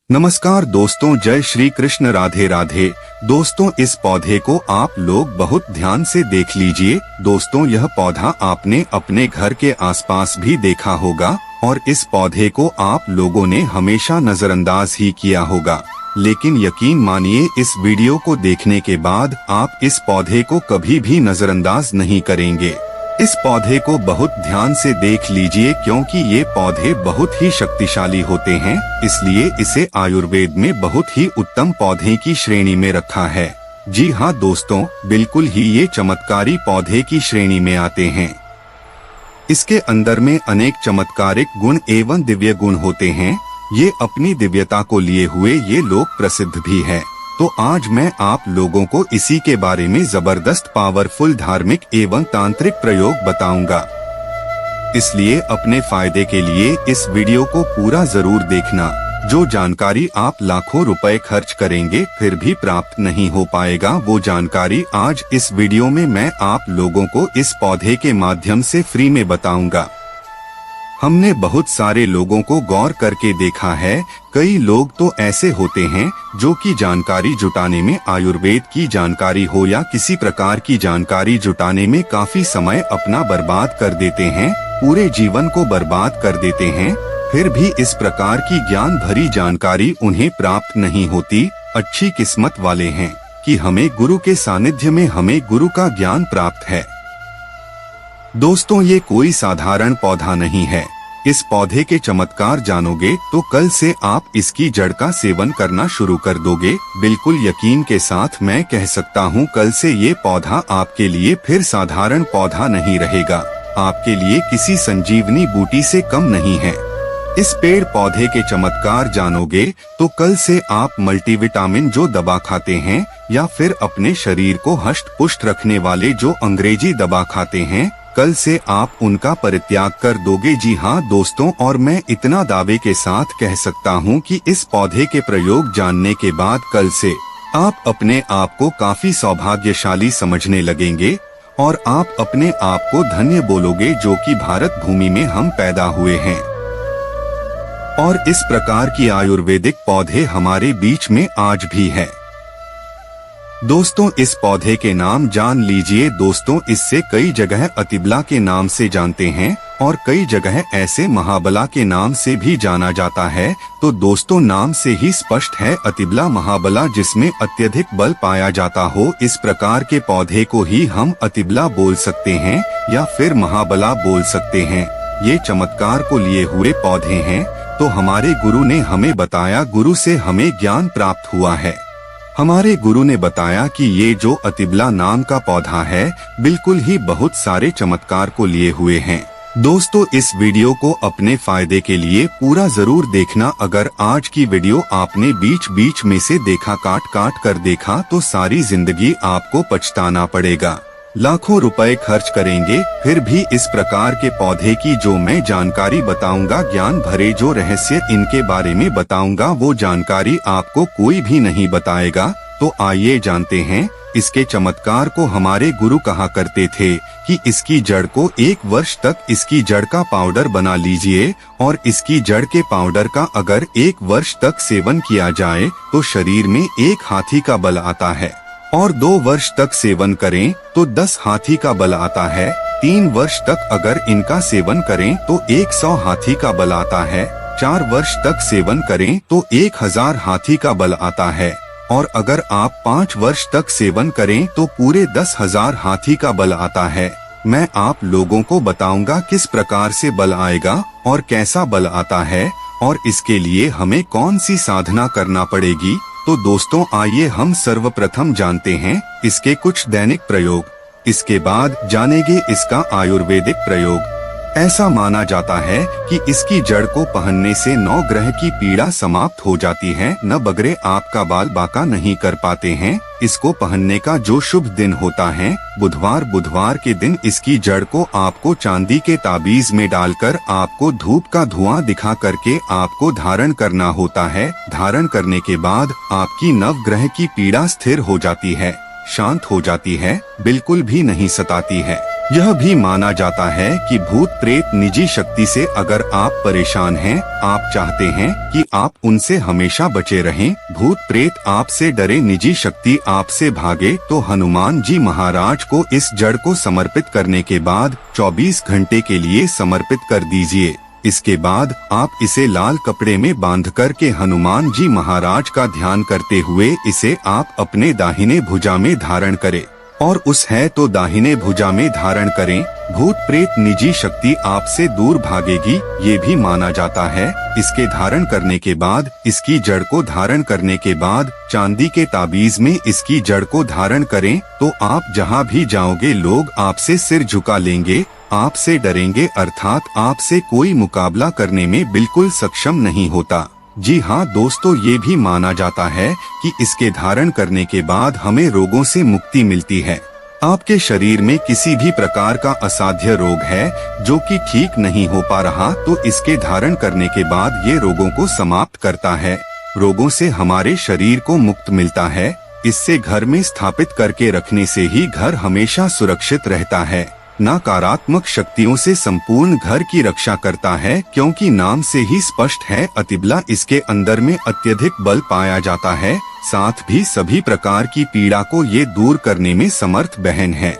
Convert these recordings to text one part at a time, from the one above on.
नमस्कार दोस्तों, जय श्री कृष्ण, राधे राधे। दोस्तों, इस पौधे को आप लोग बहुत ध्यान से देख लीजिए। दोस्तों, यह पौधा आपने अपने घर के आसपास भी देखा होगा और इस पौधे को आप लोगों ने हमेशा नजरअंदाज ही किया होगा। लेकिन यकीन मानिए, इस वीडियो को देखने के बाद आप इस पौधे को कभी भी नजरअंदाज नहीं करेंगे। इस पौधे को बहुत ध्यान से देख लीजिए क्योंकि ये पौधे बहुत ही शक्तिशाली होते हैं, इसलिए इसे आयुर्वेद में बहुत ही उत्तम पौधे की श्रेणी में रखा है। जी हाँ दोस्तों, बिल्कुल ही ये चमत्कारी पौधे की श्रेणी में आते हैं। इसके अंदर में अनेक चमत्कारिक गुण एवं दिव्य गुण होते हैं। ये अपनी दिव्यता को लिए हुए ये लोग प्रसिद्ध भी है। तो आज मैं आप लोगों को इसी के बारे में जबरदस्त पावरफुल धार्मिक एवं तांत्रिक प्रयोग बताऊंगा। इसलिए अपने फायदे के लिए इस वीडियो को पूरा जरूर देखना। जो जानकारी आप लाखों रुपए खर्च करेंगे फिर भी प्राप्त नहीं हो पाएगा, वो जानकारी आज इस वीडियो में मैं आप लोगों को इस पौधे के माध्यम से फ्री में बताऊंगा। हमने बहुत सारे लोगों को गौर करके देखा है, कई लोग तो ऐसे होते हैं जो कि जानकारी जुटाने में, आयुर्वेद की जानकारी हो या किसी प्रकार की जानकारी जुटाने में काफी समय अपना बर्बाद कर देते हैं, पूरे जीवन को बर्बाद कर देते हैं, फिर भी इस प्रकार की ज्ञान भरी जानकारी उन्हें प्राप्त नहीं होती। अच्छी किस्मत वाले हैं कि हमें गुरु के सानिध्य में हमें गुरु का ज्ञान प्राप्त है। दोस्तों, ये कोई साधारण पौधा नहीं है। इस पौधे के चमत्कार जानोगे तो कल से आप इसकी जड़ का सेवन करना शुरू कर दोगे। बिल्कुल यकीन के साथ मैं कह सकता हूँ, कल से ये पौधा आपके लिए फिर साधारण पौधा नहीं रहेगा, आपके लिए किसी संजीवनी बूटी से कम नहीं है। इस पेड़ पौधे के चमत्कार जानोगे तो कल से आप मल्टीविटामिन जो दवा खाते हैं या फिर अपने शरीर को हष्ट पुष्ट रखने वाले जो अंग्रेजी दवा खाते हैं, कल से आप उनका परित्याग कर दोगे। जी हाँ दोस्तों, और मैं इतना दावे के साथ कह सकता हूँ कि इस पौधे के प्रयोग जानने के बाद कल से आप अपने आप को काफी सौभाग्यशाली समझने लगेंगे और आप अपने आप को धन्य बोलोगे जो कि भारत भूमि में हम पैदा हुए हैं। और इस प्रकार की आयुर्वेदिक पौधे हमारे बीच में आज भी है। दोस्तों, इस पौधे के नाम जान लीजिए। दोस्तों, इससे कई जगह अतिबला के नाम से जानते हैं और कई जगह ऐसे महाबला के नाम से भी जाना जाता है। तो दोस्तों, नाम से ही स्पष्ट है, अतिबला महाबला जिसमें अत्यधिक बल पाया जाता हो, इस प्रकार के पौधे को ही हम अतिबला बोल सकते हैं या फिर महाबला बोल सकते हैं। ये चमत्कार को लिए हुए पौधे हैं। तो हमारे गुरु ने हमें बताया, गुरु से हमें ज्ञान प्राप्त हुआ है। हमारे गुरु ने बताया कि ये जो अतिबला नाम का पौधा है बिल्कुल ही बहुत सारे चमत्कार को लिए हुए हैं। दोस्तों, इस वीडियो को अपने फायदे के लिए पूरा जरूर देखना। अगर आज की वीडियो आपने बीच बीच में से देखा, काट काट कर देखा, तो सारी जिंदगी आपको पछताना पड़ेगा। लाखों रुपए खर्च करेंगे फिर भी इस प्रकार के पौधे की जो मैं जानकारी बताऊंगा, ज्ञान भरे जो रहस्य इनके बारे में बताऊंगा, वो जानकारी आपको कोई भी नहीं बताएगा। तो आइए जानते हैं इसके चमत्कार को। हमारे गुरु कहा करते थे कि इसकी जड़ को 1 वर्ष तक इसकी जड़ का पाउडर बना लीजिए और इसकी जड़ के पाउडर का अगर 1 वर्ष तक सेवन किया जाए तो शरीर में 1 हाथी का बल आता है, और 2 वर्ष तक सेवन करें तो 10 हाथी का बल आता है। 3 वर्ष तक अगर इनका सेवन करें तो 100 हाथी का बल आता है। 4 वर्ष तक सेवन करें तो 1000 हाथी का बल आता है, और अगर आप 5 वर्ष तक सेवन करें तो पूरे 10,000 हाथी का बल आता है। मैं आप लोगों को बताऊंगा किस प्रकार से बल आएगा और कैसा बल आता है और इसके लिए हमें कौन सी साधना करना पड़ेगी। तो दोस्तों, आइए हम सर्वप्रथम जानते हैं इसके कुछ दैनिक प्रयोग। इसके बाद जानेंगे इसका आयुर्वेदिक प्रयोग। ऐसा माना जाता है कि इसकी जड़ को पहनने से 9 ग्रह की पीड़ा समाप्त हो जाती है, न बगरे आपका बाल बाका नहीं कर पाते हैं। इसको पहनने का जो शुभ दिन होता है बुधवार के दिन इसकी जड़ को आपको चांदी के ताबीज में डालकर आपको धूप का धुआं दिखा करके आपको धारण करना होता है। धारण करने के बाद आपकी नवग्रह की पीड़ा स्थिर हो जाती है, शांत हो जाती है, बिल्कुल भी नहीं सताती है। यह भी माना जाता है कि भूत प्रेत निजी शक्ति से अगर आप परेशान हैं, आप चाहते हैं कि आप उनसे हमेशा बचे रहें, भूत प्रेत आपसे डरे, निजी शक्ति आपसे भागे, तो हनुमान जी महाराज को इस जड़ को समर्पित करने के बाद 24 घंटे के लिए समर्पित कर दीजिए। इसके बाद आप इसे लाल कपड़े में बांध कर के हनुमान जी महाराज का ध्यान करते हुए इसे आप अपने दाहिने भुजा में धारण करें और उस है तो दाहिने भुजा में धारण करें। भूत प्रेत निजी शक्ति आपसे दूर भागेगी, ये भी माना जाता है। इसके धारण करने के बाद, इसकी जड़ को धारण करने के बाद चांदी के ताबीज में इसकी जड़ को धारण करें तो आप जहाँ भी जाओगे लोग आपसे सिर झुका लेंगे, आपसे डरेंगे, अर्थात आपसे कोई मुकाबला करने में बिल्कुल सक्षम नहीं होता। जी हाँ दोस्तों, ये भी माना जाता है कि इसके धारण करने के बाद हमें रोगों से मुक्ति मिलती है। आपके शरीर में किसी भी प्रकार का असाध्य रोग है जो कि ठीक नहीं हो पा रहा, तो इसके धारण करने के बाद ये रोगों को समाप्त करता है। रोगों से हमारे शरीर को मुक्त मिलता है। इससे घर में स्थापित करके रखने से ही घर हमेशा सुरक्षित रहता है। नकारात्मक शक्तियों से संपूर्ण घर की रक्षा करता है, क्योंकि नाम से ही स्पष्ट है अतिबला इसके अंदर में अत्यधिक बल पाया जाता है। साथ भी सभी प्रकार की पीड़ा को ये दूर करने में समर्थ बहन है।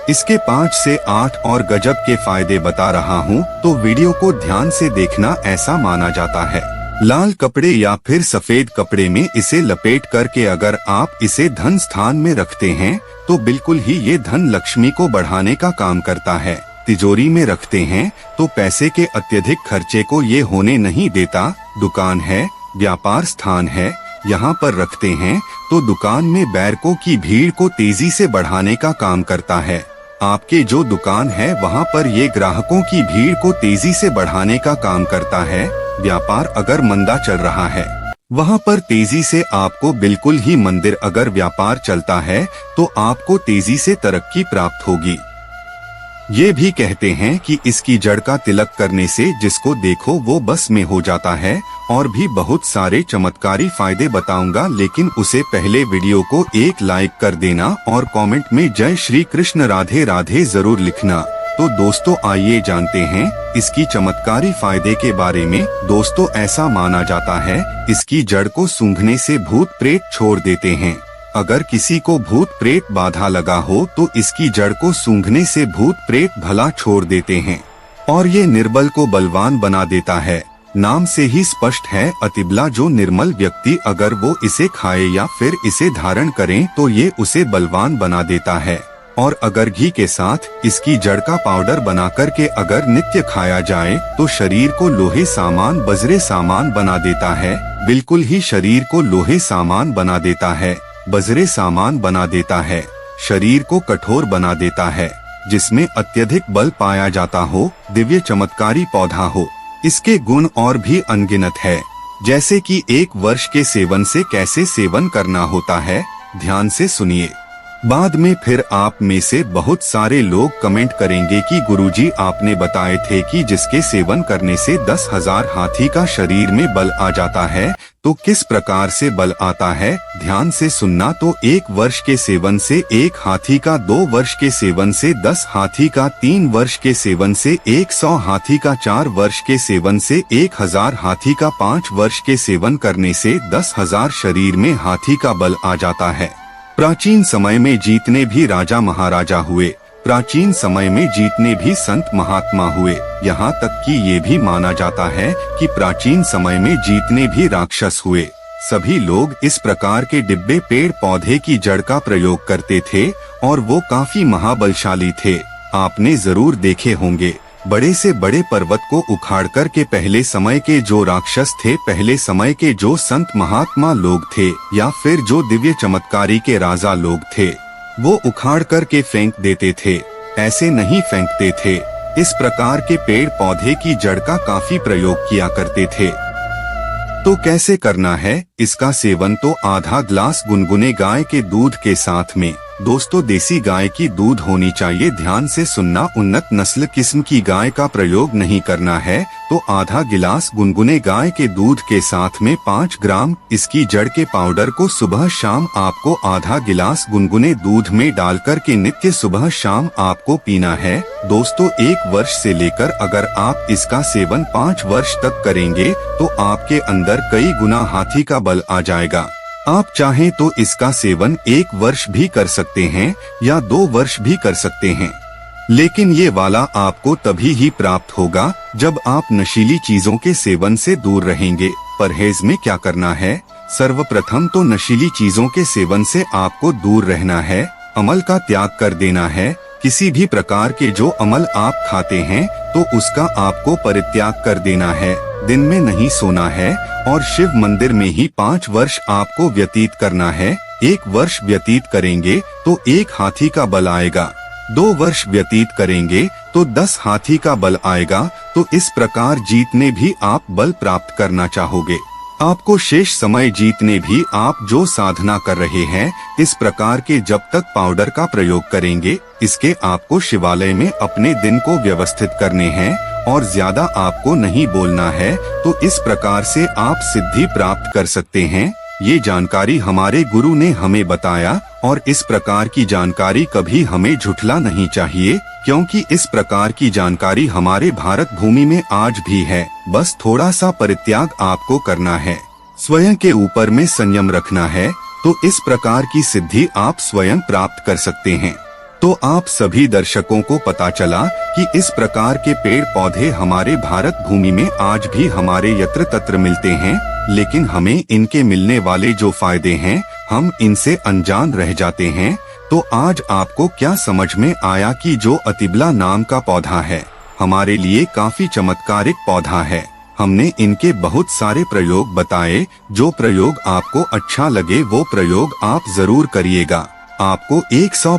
इसके 5 से 8 और गजब के फायदे बता रहा हूँ, तो वीडियो को ध्यान से देखना। ऐसा माना जाता है लाल कपड़े या फिर सफेद कपड़े में इसे लपेट करके अगर आप इसे धन स्थान में रखते हैं तो बिल्कुल ही ये धन लक्ष्मी को बढ़ाने का काम करता है। तिजोरी में रखते हैं तो पैसे के अत्यधिक खर्चे को ये होने नहीं देता। दुकान है, व्यापार स्थान है, यहाँ पर रखते हैं तो दुकान में बैरकों की भीड़ को तेजी से बढ़ाने का काम करता है। आपके जो दुकान है वहाँ पर ये ग्राहकों की भीड़ को तेजी से बढ़ाने का काम करता है। व्यापार अगर मंदा चल रहा है वहाँ पर तेजी से आपको बिल्कुल ही मंदिर अगर व्यापार चलता है तो आपको तेजी से तरक्की प्राप्त होगी। ये भी कहते हैं कि इसकी जड़ का तिलक करने से जिसको देखो वो बस में हो जाता है। और भी बहुत सारे चमत्कारी फायदे बताऊंगा, लेकिन उसे पहले वीडियो को एक लाइक कर देना और कमेंट में जय श्री कृष्ण राधे राधे जरूर लिखना। तो दोस्तों आइए जानते हैं इसकी चमत्कारी फायदे के बारे में। दोस्तों ऐसा माना जाता है इसकी जड़ को सूंघने से भूत प्रेत छोड़ देते हैं। अगर किसी को भूत प्रेत बाधा लगा हो तो इसकी जड़ को सूंघने से भूत प्रेत भला छोड़ देते हैं और ये निर्बल को बलवान बना देता है। नाम से ही स्पष्ट है अतिबला जो निर्मल व्यक्ति अगर वो इसे खाए या फिर इसे धारण करें तो ये उसे बलवान बना देता है। और अगर घी के साथ इसकी जड़ का पाउडर बना करके अगर नित्य खाया जाए तो शरीर को लोहे सामान बजरे सामान बना देता है। बिल्कुल ही शरीर को लोहे सामान बना देता है, बजरे सामान बना देता है, शरीर को कठोर बना देता है। जिसमें अत्यधिक बल पाया जाता हो, दिव्य चमत्कारी पौधा हो। इसके गुण और भी अनगिनत है, जैसे कि 1 वर्ष के सेवन से कैसे सेवन करना होता है, ध्यान से सुनिए। बाद में फिर आप में से बहुत सारे लोग कमेंट करेंगे कि गुरुजी आपने बताए थे कि जिसके सेवन करने से 10,000 हाथी का शरीर में बल आ जाता है, तो किस प्रकार से बल आता है, ध्यान से सुनना। तो 1 वर्ष के सेवन से 1 हाथी का, 2 वर्ष के सेवन से 10 हाथी का, 3 वर्ष के सेवन से 100 हाथी का, 4 वर्ष के सेवन से 1000 हाथी का, 5 वर्ष के सेवन करने से 10,000 शरीर में हाथी का बल आ जाता है। प्राचीन समय में जितने भी राजा महाराजा हुए, प्राचीन समय में जितने भी संत महात्मा हुए, यहाँ तक कि ये भी माना जाता है कि प्राचीन समय में जितने भी राक्षस हुए, सभी लोग इस प्रकार के डिब्बे पेड़ पौधे की जड़ का प्रयोग करते थे और वो काफी महाबलशाली थे। आपने जरूर देखे होंगे बड़े से बड़े पर्वत को उखाड़ कर के पहले समय के जो राक्षस थे, पहले समय के जो संत महात्मा लोग थे या फिर जो दिव्य चमत्कारी के राजा लोग थे, वो उखाड़ कर के फेंक देते थे। ऐसे नहीं फेंकते थे, इस प्रकार के पेड़ पौधे की जड़ का काफी प्रयोग किया करते थे। तो कैसे करना है इसका सेवन? तो आधा ग्लास गुनगुने गाय के दूध के साथ में, दोस्तों देसी गाय की दूध होनी चाहिए, ध्यान से सुनना। उन्नत नस्ल किस्म की गाय का प्रयोग नहीं करना है। तो तो आधा गिलास गुनगुने गाय के दूध के साथ में 5 ग्राम इसकी जड़ के पाउडर को सुबह शाम आपको आधा गिलास गुनगुने दूध में डालकर के नित्य सुबह शाम आपको पीना है। दोस्तों 1 वर्ष से लेकर अगर आप इसका सेवन 5 वर्ष तक करेंगे तो आपके अंदर कई गुना हाथी का बल आ जाएगा। आप चाहें तो इसका सेवन 1 वर्ष भी कर सकते हैं या 2 वर्ष भी कर सकते हैं, लेकिन ये वाला आपको तभी ही प्राप्त होगा जब आप नशीली चीजों के सेवन से दूर रहेंगे। परहेज में क्या करना है? सर्वप्रथम तो नशीली चीजों के सेवन से आपको दूर रहना है, अमल का त्याग कर देना है। किसी भी प्रकार के जो अमल आप खाते हैं तो उसका आपको परित्याग कर देना है। दिन में नहीं सोना है और शिव मंदिर में ही 5 वर्ष आपको व्यतीत करना है। 1 वर्ष व्यतीत करेंगे तो 1 हाथी का बल आएगा, 2 वर्ष व्यतीत करेंगे तो 10 हाथी का बल आएगा। तो इस प्रकार जीतने भी आप बल प्राप्त करना चाहोगे। आपको शेष समय जीतने भी आप जो साधना कर रहे हैं इस प्रकार के जब तक पाउडर का प्रयोग करेंगे, इसके आपको शिवालय में अपने दिन को व्यवस्थित करने हैं और ज्यादा आपको नहीं बोलना है। तो इस प्रकार से आप सिद्धि प्राप्त कर सकते हैं। ये जानकारी हमारे गुरु ने हमें बताया और इस प्रकार की जानकारी कभी हमें झुठला नहीं चाहिए, क्योंकि इस प्रकार की जानकारी हमारे भारत भूमि में आज भी है। बस थोड़ा सा परित्याग आपको करना है, स्वयं के ऊपर में संयम रखना है, तो इस प्रकार की सिद्धि आप स्वयं प्राप्त कर सकते हैं। तो आप सभी दर्शकों को पता चला कि इस प्रकार के पेड़ पौधे हमारे भारत भूमि में आज भी हमारे यत्र तत्र मिलते हैं, लेकिन हमें इनके मिलने वाले जो फायदे हैं हम इनसे अनजान रह जाते हैं। तो आज आपको क्या समझ में आया कि जो अतिबला नाम का पौधा है हमारे लिए काफी चमत्कारिक पौधा है। हमने इनके बहुत सारे प्रयोग बताए, जो प्रयोग आपको अच्छा लगे वो प्रयोग आप जरूर करिएगा। आपको 100